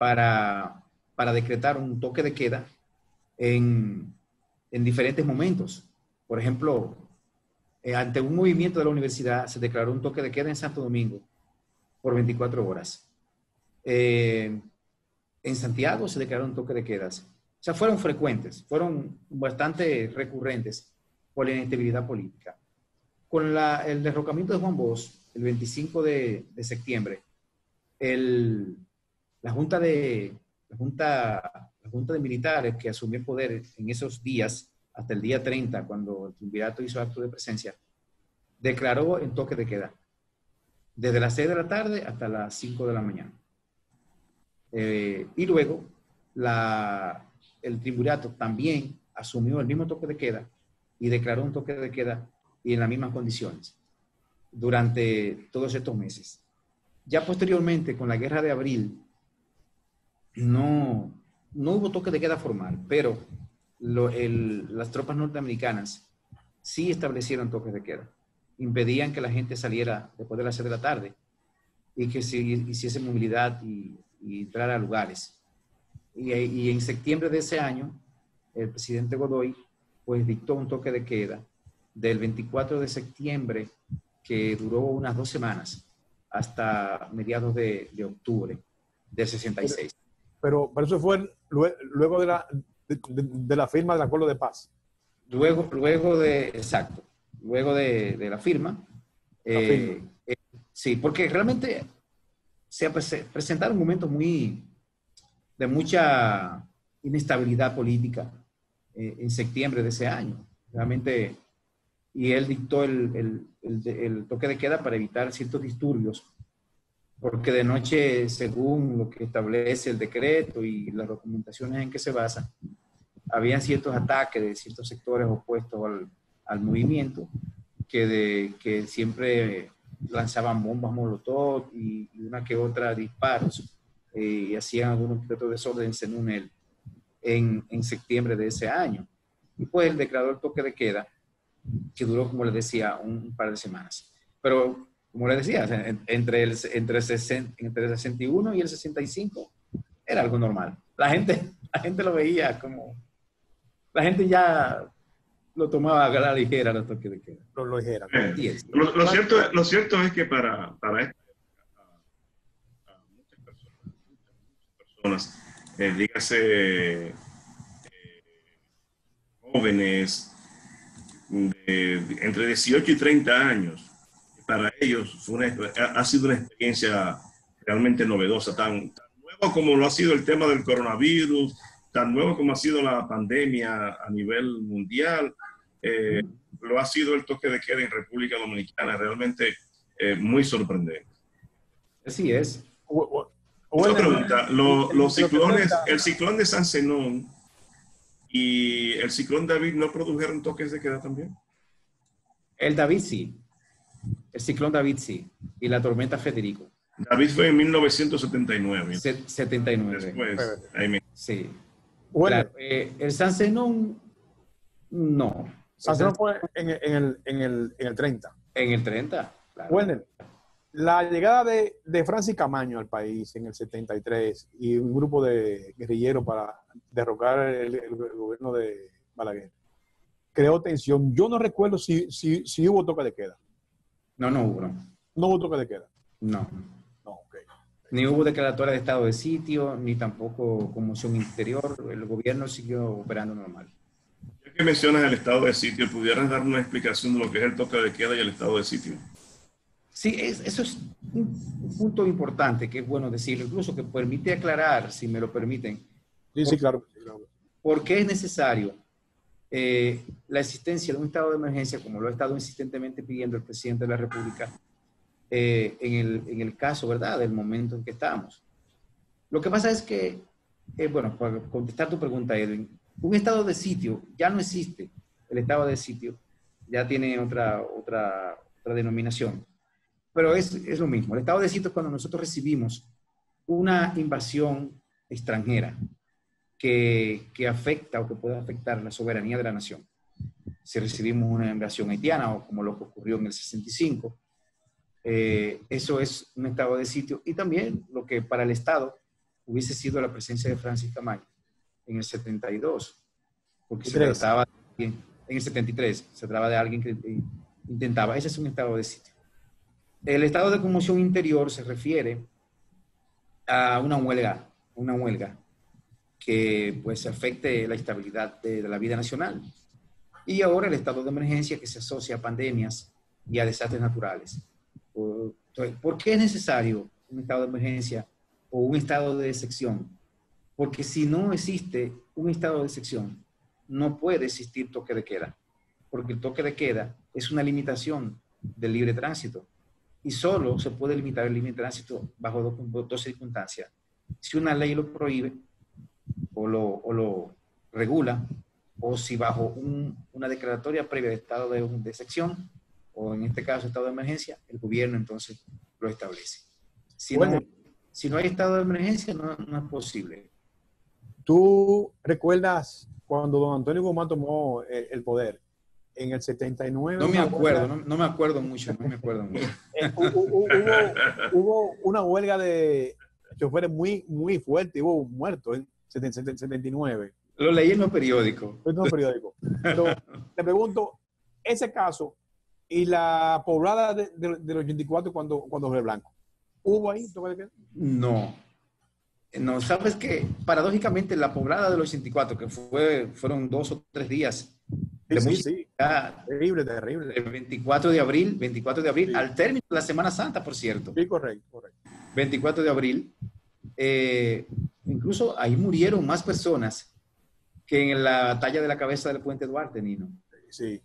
para decretar un toque de queda en diferentes momentos. Por ejemplo, ante un movimiento de la universidad se declaró un toque de queda en Santo Domingo por 24 horas. En Santiago se declaró un toque de quedas. O sea, fueron frecuentes, fueron bastante recurrentes por la inestabilidad política. Con el derrocamiento de Juan Bosch, el 25 de septiembre, la junta de militares que asumió el poder en esos días, hasta el día 30, cuando el triunvirato hizo acto de presencia, declaró el toque de queda, desde las 6 de la tarde hasta las 5 de la mañana. Y luego, el triunvirato también asumió el mismo toque de queda y declaró un toque de queda y en las mismas condiciones durante todos estos meses. Ya posteriormente, con la guerra de abril, no hubo toque de queda formal, pero las tropas norteamericanas sí establecieron toques de queda. Impedían que la gente saliera después de las 6 de la tarde y que se hiciese movilidad y entrara a lugares. Y en septiembre de ese año, el presidente Godoy pues dictó un toque de queda del 24 de septiembre que duró unas 2 semanas hasta mediados de octubre del 66. Pero eso fue luego de la firma del acuerdo de paz. Luego de la firma. Sí, porque realmente se presentaron momentos de mucha inestabilidad política en septiembre de ese año. Realmente, y él dictó el toque de queda para evitar ciertos disturbios, porque de noche, según lo que establece el decreto y las documentaciones en que se basa, habían ciertos ataques de ciertos sectores opuestos al movimiento que siempre lanzaban bombas molotov y una que otra disparos y hacían algunos otros desórdenes en septiembre de ese año. Y pues él declaró el toque de queda que duró, como les decía, un par de semanas. Pero, como les decía, entre el 61 y el 65 era algo normal. La gente lo veía como... La gente ya lo tomaba a la ligera, los toques de queda. Lo ligera. Lo cierto es que para muchas personas, dígase jóvenes entre 18 y 30 años, para ellos ha sido una experiencia realmente novedosa, tan nuevo como lo ha sido el tema del coronavirus, tan nuevo como ha sido la pandemia a nivel mundial, lo ha sido el toque de queda en República Dominicana, realmente muy sorprendente. Así es. Una pregunta, los ciclones, el ciclón de San Zenón y el ciclón David, ¿no produjeron toques de queda también? El David sí. El ciclón David sí. Y la tormenta Federico. David fue en 1979. 79. Después, ahí mismo. Sí. Bueno, claro, el San Zenón, no. San Zenón fue en el 30. En el 30, claro. Bueno, la llegada de Francis Camaño al país en el 73 y un grupo de guerrilleros para derrocar el gobierno de Balaguer creó tensión. Yo no recuerdo si hubo toque de queda. No hubo. No hubo toque de queda. No. Okay. Ni hubo declaratoria de estado de sitio, ni tampoco conmoción interior. El gobierno siguió operando normal. Ya que mencionas el estado de sitio, ¿pudieras dar una explicación de lo que es el toque de queda y el estado de sitio? Sí, eso es un punto importante que es bueno decirlo, incluso que permite aclarar, si me lo permiten. Sí, claro. ¿Por qué es necesario la existencia de un estado de emergencia, como lo ha estado insistentemente pidiendo el presidente de la República, en el caso, ¿verdad?, del momento en que estamos? Lo que pasa es que, bueno, para contestar tu pregunta, Edwin, un estado de sitio ya no existe. El estado de sitio ya tiene otra denominación. Pero es lo mismo. El estado de sitio es cuando nosotros recibimos una invasión extranjera que afecta o que puede afectar la soberanía de la nación. Si recibimos una invasión haitiana o como lo que ocurrió en el 65, eso es un estado de sitio. Y también lo que para el Estado hubiese sido la presencia de Francis Camaño en el 72, porque se trataba en el 73, se trataba de alguien que intentaba, ese es un estado de sitio. El estado de conmoción interior se refiere a una huelga que pues afecte la estabilidad de la vida nacional. Y ahora el estado de emergencia que se asocia a pandemias y a desastres naturales. Entonces, ¿por qué es necesario un estado de emergencia o un estado de excepción? Porque si no existe un estado de excepción, no puede existir toque de queda, porque el toque de queda es una limitación del libre tránsito y solo se puede limitar el libre tránsito bajo dos circunstancias. Si una ley lo prohíbe o lo regula, o si bajo una declaratoria previa de estado de excepción, o en este caso estado de emergencia, el gobierno entonces lo establece. Si no hay estado de emergencia, no es posible. ¿Tú recuerdas cuando don Antonio Guzmán tomó el poder? En el 79... No me acuerdo, no me acuerdo mucho, no me acuerdo mucho. Hubo una huelga de choferes muy fuerte, hubo muertos en 79. Lo leí en los periódicos. Pero te pregunto, ese caso y la poblada del 84 cuando Jorge Blanco, ¿hubo ahí? No, sabes que paradójicamente la poblada del 84, que fueron 2 o 3 días de música, terrible. El 24 de abril, sí. Al término de la Semana Santa, por cierto. Sí, correcto. 24 de abril, incluso ahí murieron más personas que en la talla de la cabeza del Puente Duarte, Nino. Sí.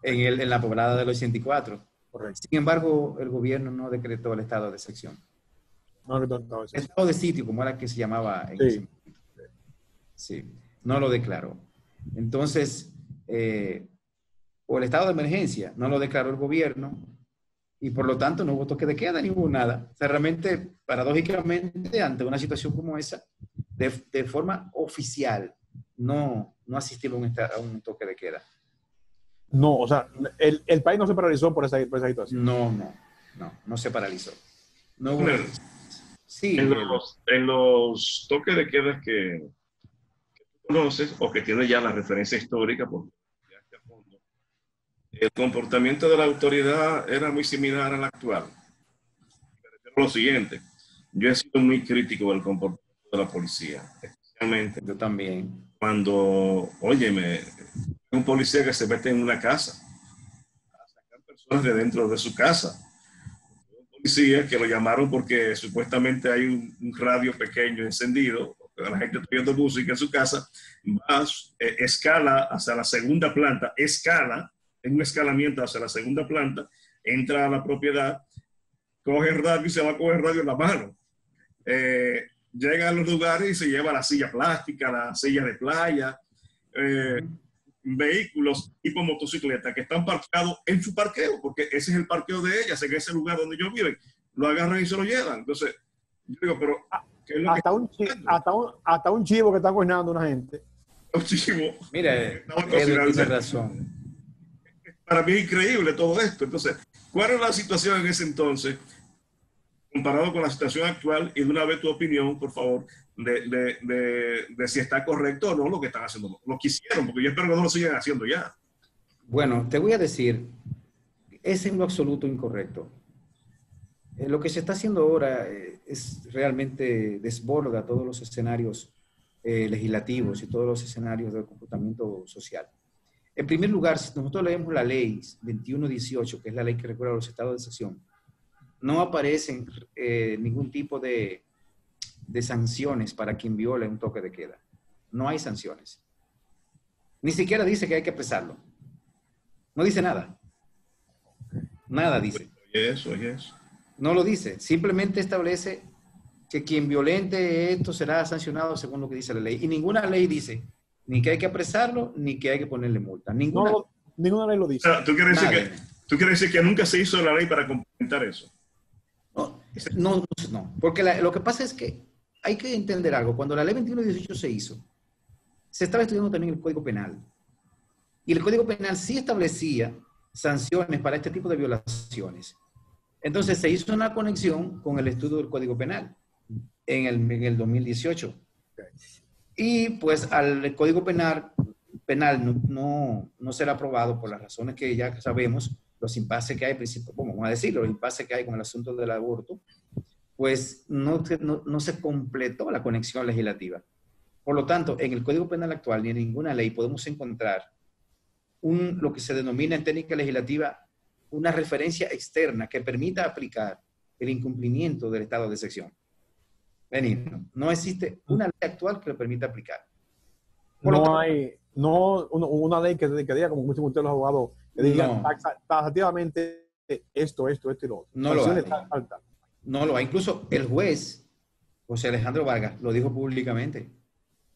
En la poblada del 84. Correcto. Sin embargo, el gobierno no decretó el estado de excepción. Estado de sitio, como era que se llamaba en ese momento. Sí, no lo declaró. Entonces, o el estado de emergencia no lo declaró el gobierno y por lo tanto no hubo toque de queda ni hubo nada. O sea, realmente, paradójicamente, ante una situación como esa, de forma oficial, no asistimos a un toque de queda. No, o sea, el país no se paralizó por esa situación. No se paralizó. No hubo... Sí, en los toques de queda que tú conoces o que tienes ya la referencia histórica, porque el comportamiento de la autoridad era muy similar al actual. Lo siguiente, yo he sido muy crítico del comportamiento de la policía, especialmente. Yo también. Cuando, óyeme, un policía que se mete en una casa a sacar personas de dentro de su casa. Policía que lo llamaron porque supuestamente hay un radio pequeño encendido, la gente está viendo música en su casa, escala hacia la segunda planta, en un escalamiento hacia la segunda planta, entra a la propiedad, coge el radio y se va a coger el radio en la mano. Llega a los lugares y se lleva la silla plástica, la silla de playa, vehículos tipo motocicleta que están parqueados en su parqueo, porque ese es el parqueo de ellas, en ese lugar donde ellos viven, lo agarran y se lo llevan. Entonces, yo digo, pero ¿qué es lo hasta un chivo que está cocinando una gente. Un chivo. Mira, tiene razón. Para mí es increíble todo esto. Entonces, ¿cuál es la situación en ese entonces comparado con la situación actual? Y de una vez tu opinión, por favor, de si está correcto o no lo que están haciendo, lo que hicieron, porque yo espero que no lo sigan haciendo ya. Bueno, te voy a decir, es en lo absoluto incorrecto. Lo que se está haciendo ahora es realmente desborda todos los escenarios legislativos y todos los escenarios del comportamiento social. En primer lugar, si nosotros leemos la ley 2118, que es la ley que regula los estados de excepción, no aparecen ningún tipo de sanciones para quien viole un toque de queda. No hay sanciones. Ni siquiera dice que hay que apresarlo. No dice nada. Nada dice. Eso. No lo dice. Simplemente establece que quien violente esto será sancionado según lo que dice la ley. Y ninguna ley dice ni que hay que apresarlo, ni que hay que ponerle multa. Ninguna ley lo dice. ¿Tú quieres decir que nunca se hizo la ley para complementar eso? No. Porque lo que pasa es que hay que entender algo. Cuando la ley 2118 se hizo, se estaba estudiando también el Código Penal. Y el Código Penal sí establecía sanciones para este tipo de violaciones. Entonces se hizo una conexión con el estudio del Código Penal. en el 2018. Y pues al Código Penal no será aprobado por las razones que ya sabemos, los impases que hay, vamos a decirlo, los impases que hay con el asunto del aborto, pues no se completó la conexión legislativa. Por lo tanto, en el Código Penal actual ni en ninguna ley podemos encontrar lo que se denomina en técnica legislativa una referencia externa que permita aplicar el incumplimiento del estado de excepción. Benigno, no existe una ley actual que lo permita aplicar. No hay una ley que diga, como dicen ustedes los abogados, que diga taxativamente esto y lo otro. No lo hay. No lo hay. Incluso el juez, José Alejandro Vargas, lo dijo públicamente.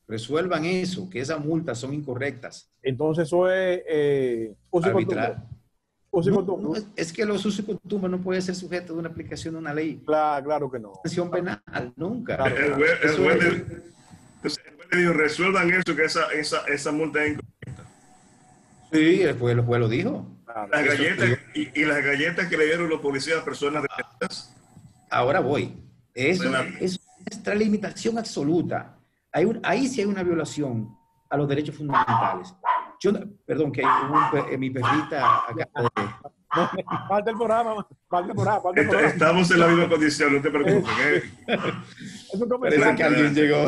Resuelvan eso, que esas multas son incorrectas. Entonces eso es arbitrar. No, es que los usos y costumbres no pueden ser sujetos de una aplicación de una ley. Claro que no. Sanción penal, nunca. Claro. El juez le dijo, resuelvan eso, que esa multa es incorrecta. Sí, el juez lo dijo. Las galletas, y las galletas que le dieron los policías a personas detenidas. Ahora voy. Eso es nuestra limitación absoluta. Ahí sí hay una violación a los derechos fundamentales. Perdón, que mi perrita acá. Falta el programa. Estamos en la misma condición, no te preocupes. Es un comercial. Parece que alguien llegó.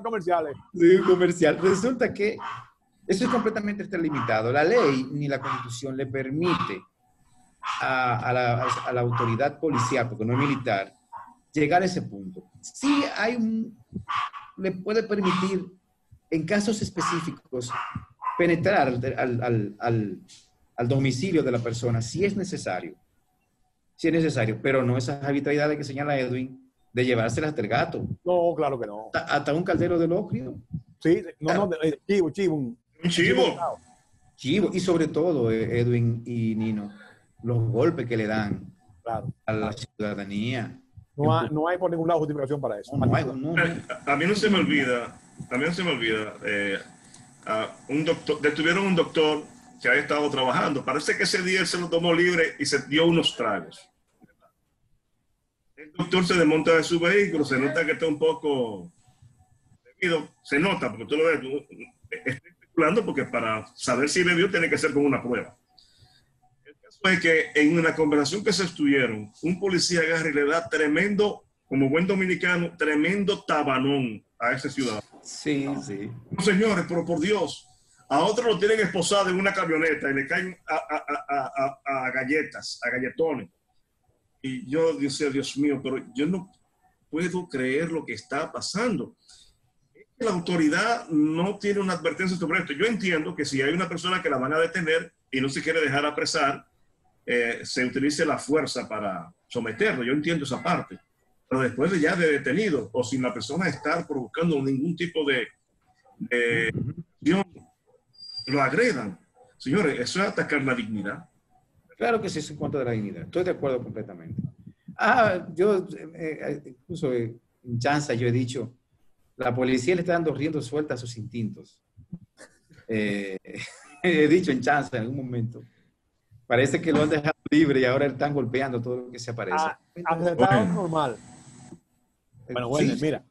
Comerciales. Sí, un comercial. Resulta que eso es completamente limitado. La ley ni la Constitución le permite a la autoridad policial, porque no es militar, llegar a ese punto. Sí le puede permitir, en casos específicos, penetrar al domicilio de la persona, si es necesario, pero no esas habitualidades que señala Edwin, de llevárselas hasta el gato. No, claro que no. Hasta un caldero de locrio. Sí, chivo. Un chivo. Chivo, y sobre todo, Edwin y Nino, los golpes que le dan a la ciudadanía. No hay por ningún lado justificación para eso. A mí no se me olvida, detuvieron un doctor que había estado trabajando. Parece que ese día él se lo tomó libre y se dio unos tragos. El doctor se desmonta de su vehículo, se nota que está un poco bebido, se nota, porque tú lo ves, está especulando, porque para saber si bebió tiene que ser con una prueba. El caso es que en una conversación que se estuvieron, un policía agarra y le da tremendo, como buen dominicano, tremendo tabanón a ese ciudadano. Sí. No, señores, pero por Dios, a otro lo tienen esposado en una camioneta y le caen a galletas, a galletones. Y yo decía, Dios mío, pero yo no puedo creer lo que está pasando. La autoridad no tiene una advertencia sobre esto. Yo entiendo que si hay una persona que la van a detener y no se quiere dejar apresar, se utilice la fuerza para someterlo. Yo entiendo esa parte. Pero después de ya de detenido o sin la persona estar provocando ningún tipo de lo agredan. Señores, eso es atacar la dignidad. Claro que sí, es en contra de la dignidad. Estoy de acuerdo completamente. Yo, incluso en chanza, yo he dicho, la policía le está dando rienda suelta a sus instintos. He dicho en chanza en algún momento. Parece que lo han dejado libre y ahora están golpeando todo lo que se aparece. Está normal. Bueno, Werner, mira.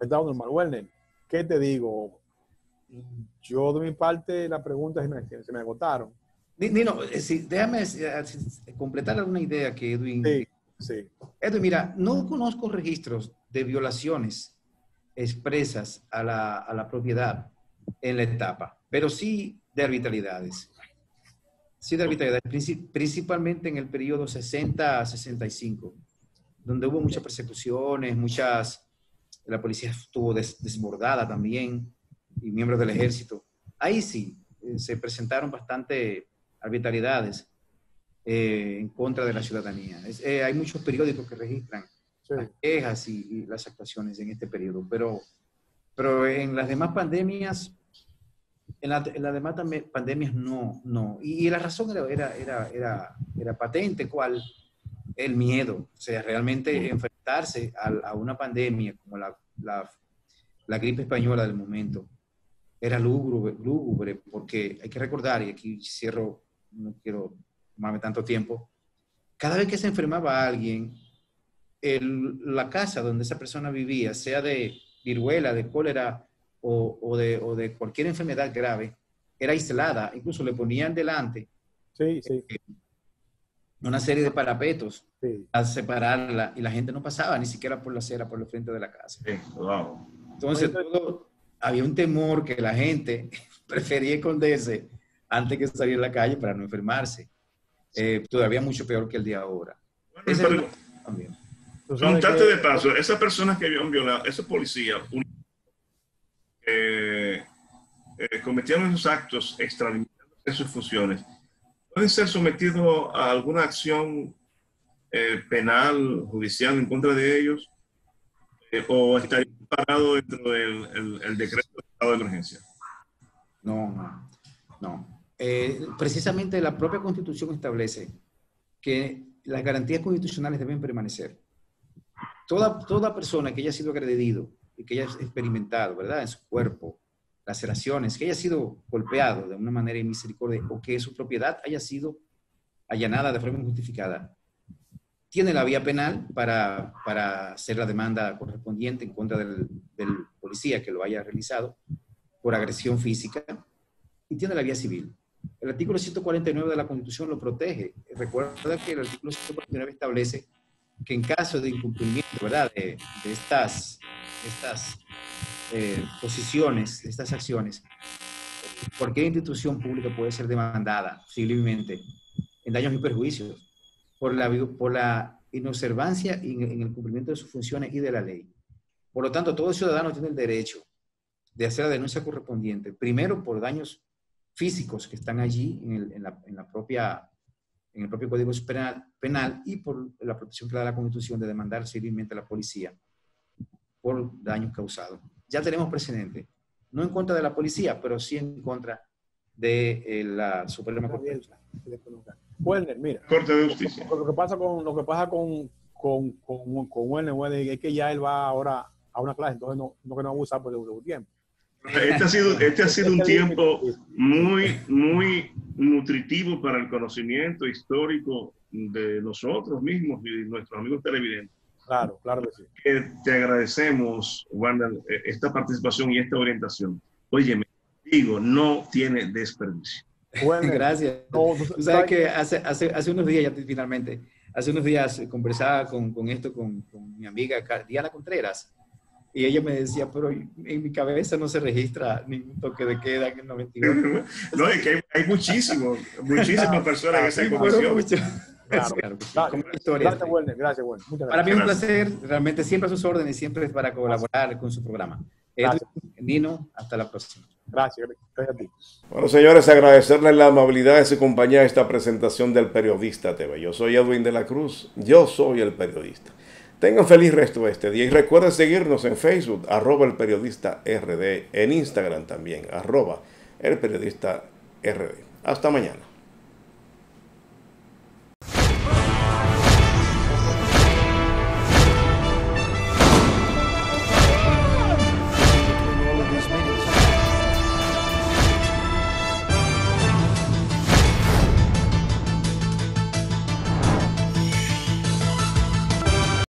Está normal. Werner, ¿qué te digo? Yo, de mi parte, las preguntas se me agotaron. Nino, déjame completar una idea que Edwin... Sí. Edwin, mira, no conozco registros de violaciones expresas a la propiedad en la etapa, pero sí de arbitrariedades. Principalmente en el periodo 60 a 65, donde hubo muchas persecuciones, la policía estuvo desbordada también, y miembros del ejército. Ahí sí, se presentaron bastante arbitrariedades en contra de la ciudadanía. Hay muchos periódicos que registran las quejas y las actuaciones en este periodo, pero en las demás pandemias, no. Y la razón era patente, ¿cuál? El miedo. O sea, realmente enfrentarse a una pandemia como la gripe española del momento era lúgubre, porque hay que recordar, y aquí cierro, no quiero tomarme tanto tiempo, cada vez que se enfermaba alguien, la casa donde esa persona vivía, sea de viruela, de cólera o de cualquier enfermedad grave, era aislada. Incluso le ponían delante una serie de parapetos a separarla y la gente no pasaba ni siquiera por la acera, por el frente de la casa. Entonces había un temor que la gente prefería esconderse antes que salir a la calle para no enfermarse. Todavía mucho peor que el día ahora. Preguntarte de paso, esas personas que habían violado, esos policías cometieron esos actos extralimitando en sus funciones, ¿pueden ser sometidos a alguna acción penal, judicial en contra de ellos? ¿O estarían parados dentro del decreto de estado de emergencia? No. Precisamente la propia Constitución establece que las garantías constitucionales deben permanecer. Toda persona que haya sido agredido y que haya experimentado, ¿verdad?, en su cuerpo laceraciones, que haya sido golpeado de una manera inmisericordia o que su propiedad haya sido allanada de forma injustificada, tiene la vía penal para hacer la demanda correspondiente en contra del policía que lo haya realizado por agresión física, y tiene la vía civil. El artículo 149 de la Constitución lo protege. Recuerda que el artículo 149 establece que en caso de incumplimiento, ¿verdad?, de estas posiciones, de estas acciones, cualquier institución pública puede ser demandada civilmente en daños y perjuicios por la inobservancia en el cumplimiento de sus funciones y de la ley. Por lo tanto, todo ciudadano tiene el derecho de hacer la denuncia correspondiente, primero por daños físicos que están allí en el propio Código Penal y por la protección que da la Constitución de demandar civilmente a la policía por daños causados. Ya tenemos precedente, no en contra de la policía, pero sí en contra de la Suprema Corte. Werner, mira, Corte de Justicia. Lo que pasa con Werner es que ya él va ahora a una clase, entonces no va a abusar por su tiempo. Este ha sido un tiempo muy nutritivo para el conocimiento histórico de nosotros mismos y de nuestros amigos televidentes. Claro que sí. Te agradecemos, Wanda, esta participación y esta orientación. Óyeme, digo, no tiene desperdicio. Bueno, gracias. Tú sabes que hace unos días, ya finalmente, hace unos días conversaba con mi amiga Diana Contreras, y ella me decía, pero en mi cabeza no se registra ningún toque de queda en el 92. No, es que hay muchísimas personas en esa comisión. Gracias, Werner. Muchas gracias. Para mí es un placer, realmente siempre a sus órdenes, siempre para colaborar con su programa. Nino, hasta la próxima. Gracias a ti. Bueno, señores, agradecerles la amabilidad de su compañía a esta presentación del Periodista TV. Yo soy Edwin de la Cruz, yo soy el periodista. Tengan feliz resto de este día y recuerden seguirnos en Facebook, @elperiodista RD, en Instagram también, @elperiodista RD. Hasta mañana.